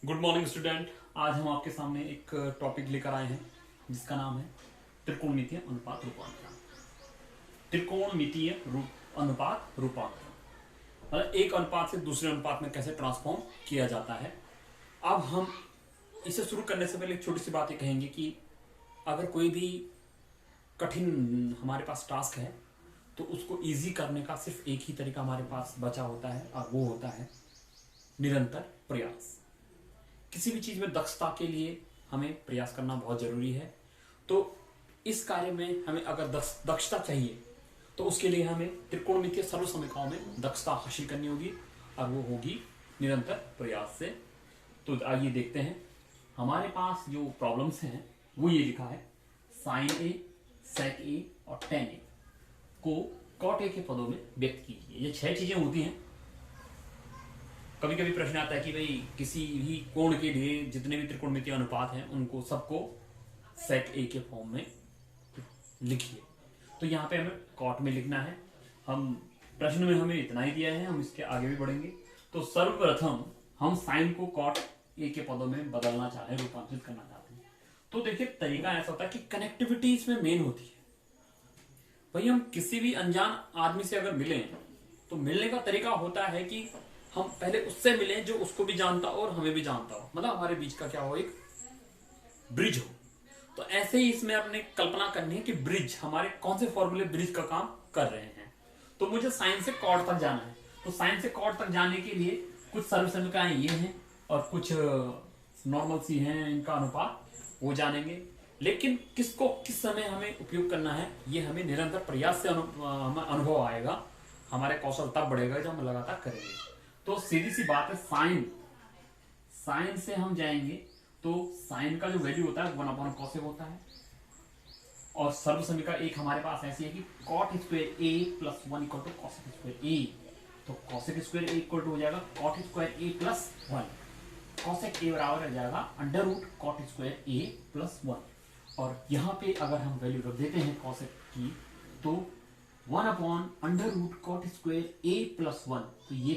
Good morning student. आज हम आपके सामने एक टॉपिक लेकर आए हैं जिसका नाम है त्रिकोणमितीय अनुपात रूपांतरण। त्रिकोणमितीय अनुपात रूपांतरण मतलब एक अनुपात से दूसरे अनुपात में कैसे ट्रांसफॉर्म किया जाता है। अब हम इसे शुरू करने से पहले एक छोटी सी बात ये कहेंगे कि अगर कोई भी कठिन हमारे पास टास्क है तो उसको इजी करने का सिर्फ एक ही तरीका हमारे पास बचा होता है और वो होता है निरंतर प्रयास। किसी भी चीज में दक्षता के लिए हमें प्रयास करना बहुत जरूरी है। तो इस कार्य में हमें अगर दक्षता चाहिए तो उसके लिए हमें त्रिकोणमितीय सर्वसमीकरणों में दक्षता हासिल करनी होगी और वो होगी निरंतर प्रयास से। तो आइए देखते हैं हमारे पास जो प्रॉब्लम्स हैं वो ये लिखा है साइन ए, सेक ए और टेन ए को कॉट ए के पदों में व्यक्त कीजिए। ये 6 चीजें होती हैं। कभी कभी प्रश्न आता है कि भाई किसी भी कोण के लिए जितने भी त्रिकोणमितीय अनुपात हैं उनको सबको सेक ए के फॉर्म में लिखिए। तो यहाँ पे हमें कॉट में लिखना है। हम प्रश्न में हमें इतना ही दिया है, हम इसके आगे भी बढ़ेंगे। तो सर्वप्रथम हम साइन को कॉट ए के पदों में बदलना चाहते हैं, रूपांतरित करना चाहते हैं। तो देखिए तरीका ऐसा होता है कि कनेक्टिविटी इसमें मेन होती है। भाई हम किसी भी अनजान आदमी से अगर मिले तो मिलने का तरीका होता है कि हम पहले उससे मिलें जो उसको भी जानता हो और हमें भी जानता हो, मतलब हमारे बीच का क्या हो, एक ब्रिज हो। तो ऐसे ही इसमें अपने कल्पना करनी है कि ब्रिज हमारे कौन से फॉर्मूले ब्रिज का काम कर रहे हैं। तो मुझे साइन से कॉट तक जाना है। तो साइन से कॉट तक जाने के लिए कुछ सर्वसमीकरण ये हैं और कुछ नॉर्मल सी हैं, इनका अनुपात वो जानेंगे। लेकिन किसको किस समय हमें उपयोग करना है ये हमें निरंतर प्रयास से अनुभव आएगा। हमारे कौशल तब बढ़ेगा जब हम लगातार करेंगे। तो सीधी सी बात है, साइन से हम जाएंगे तो साइन का जो वैल्यू होता है 1/cos होता है। और सर्वसमीकरण एक हमारे पास ऐसी है कि cot square a plus 1 equal to cosec square a। तो cosec square a equal to हो जाएगा cot square a plus 1। cosec a बराबर हो जाएगा under root cot square a plus 1। और यहाँ पे अगर हम वैल्यू रख देते हैं cosec की तो 1/√cot स्क्वायर a प्लस 1। तो ये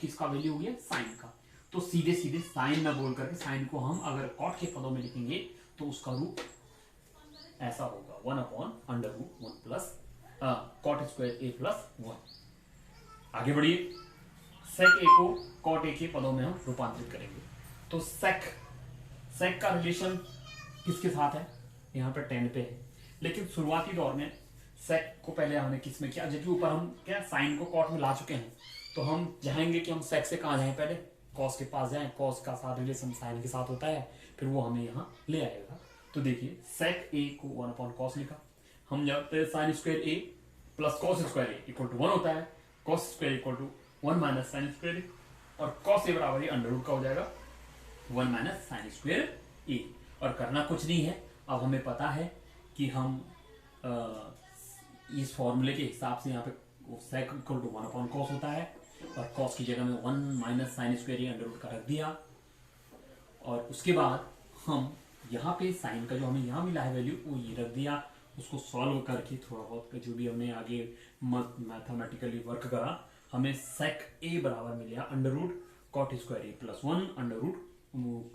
किसका वैल्यू हो गया, साइन का। तो सीधे सीधे साइन में बोल करके साइन को हम अगर कॉट के पदों में लिखेंगे तो उसका रूप ऐसा होगा 1/√1 plus cot square a plus 1। आगे बढ़िए, सेक ए को कॉट ए के पदों में हम रूपांतरित करेंगे। तो सेक का रिलेशन किसके साथ है, यहाँ पे 10 पे है। लेकिन शुरुआती दौर में सेक को पहले हमने किस में किया, जबकि ऊपर हम क्या साइन को कॉट में ला चुके हैं। तो हम चाहेंगे कि हम सेक से कहाँ जाएं, पहले कॉस के पास जाएं। कॉस का साथ रिलेशन साइन के साथ होता है, फिर वो हमें यहाँ ले आएगा। तो देखिए सेक ए को 1/cos लिखा। हम जब sine square a plus cos square a equal to 1 होता है, cos square equal to 1 minus sine square a, और कॉस ए बराबर ही अंडर रूट का हो जाएगा 1 माइनस साइन स्क्वायर ए। और करना कुछ नहीं है, अब हमें पता है कि हम इस फॉर्मूले के हिसाब से यहाँ पे सेक इक्वल टू 1/cos होता है और cos की जगह में 1 minus sine square A under root का रख दिया। और उसके बाद हम यहाँ पे साइन का जो हमें यहाँ मिला है वैल्यू वो ये रख दिया। उसको सॉल्व करके थोड़ा बहुत जो भी हमने आगे मैथमेटिकली वर्क करा, हमें सेक ए बराबर मिला under root cot square a plus 1 under root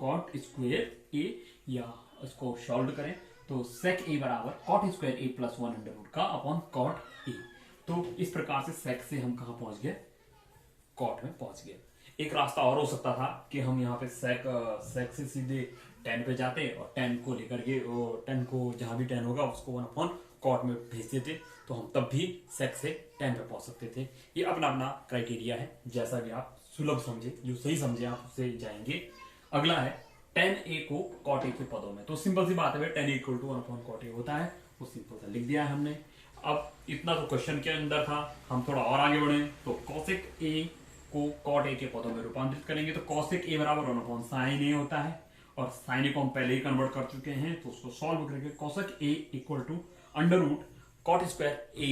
cot square a, या इसको सॉल्व करें तो सेक ए बराबर cot square a plus 1 under root का अपॉन cot ए। तो इस प्रकार से सेक से हम कहाँ पहुंच गए, कॉट में पहुंच गए। एक रास्ता और हो सकता था कि हम यहाँ पे सेक से सीधे 10 पे जाते और 10 को लेकर के 10 को जहां भी 10 होगा उसको 1/cot में भेज देते, तो हम तब भी सेक से 10 पे पहुंच सकते थे। ये अपना अपना क्राइटेरिया है, जैसा भी आप सुलभ समझे, जो सही समझे आप उससे जाएंगे। अगला है tan a को cot a के पदों में। तो सिंपल सी बात है, tan a equal to 1/cot a होता है, वो सिंपल सा लिख दिया है हमने। अब इतना तो क्वेश्चन के अंदर था, हम थोड़ा और आगे बढ़े तो cosec a को cot a के पदों में रूपांतरित करेंगे। तो cosec a बराबर 1/sin a होता है और sin a को हम पहले ही कन्वर्ट कर चुके हैं, तो उसको सॉल्व करके cosec a equal to under root cot square a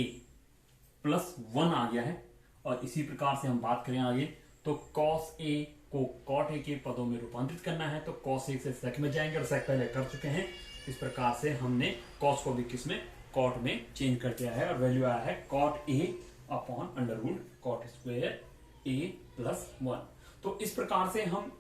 plus 1 आ गया है। और इसी प्रकार से हम बात करें आगे तो cos a को cot a के पदों में रूपांतरित करना है, तो cos a से sec में जाएंगे और sec पहले कर चुके हैं। इस प्रकार से हमने cos को भी किस में, cot में चेंज कर दिया है और वैल्यू आया है cot a upon under root cot square a plus 1। तो इस प्रकार से हम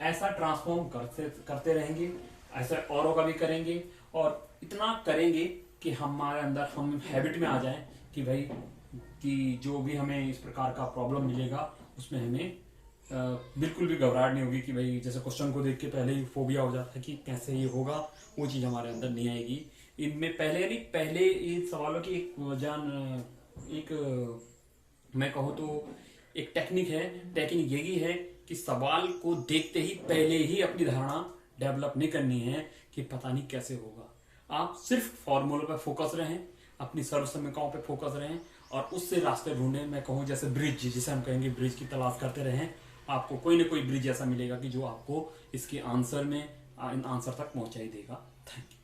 ऐसा ट्रांसफॉर्म करते रहेंगे, ऐसा औरों का भी करेंगे, और इतना करेंगे कि हमारे अंदर हम हैबिट में आ जाएं कि भाई कि जो भी हमें इस प्रकार का प्रॉब्लम मिलेगा उसमें हमें बिल्कुल भी घबराहट नहीं होगी कि भाई जैसे क्वेश्चन को देख के पहले ही फोबिया हो जाता है कि कैसे ये होगा, वो चीज़ हमारे अंदर नहीं आएगी। इनमें पहले इन सवालों की एक मैं कहूँ तो एक टेक्निक है। टेक्निक यही है कि सवाल को देखते ही पहले ही अपनी धारणा डेवलप नहीं करनी है कि पता नहीं कैसे होगा। आप सिर्फ फॉर्मूले पर फोकस रहें, अपनी सर्व समीकरणों पर फोकस रहें, और उससे रास्ते ढूंढें। मैं कहूँ जैसे ब्रिज, जिसे हम कहेंगे ब्रिज की तलाश करते रहें, आपको कोई ना कोई ब्रिज ऐसा मिलेगा कि जो आपको इसके आंसर में इन आंसर तक पहुंचा ही देगा। Thank you.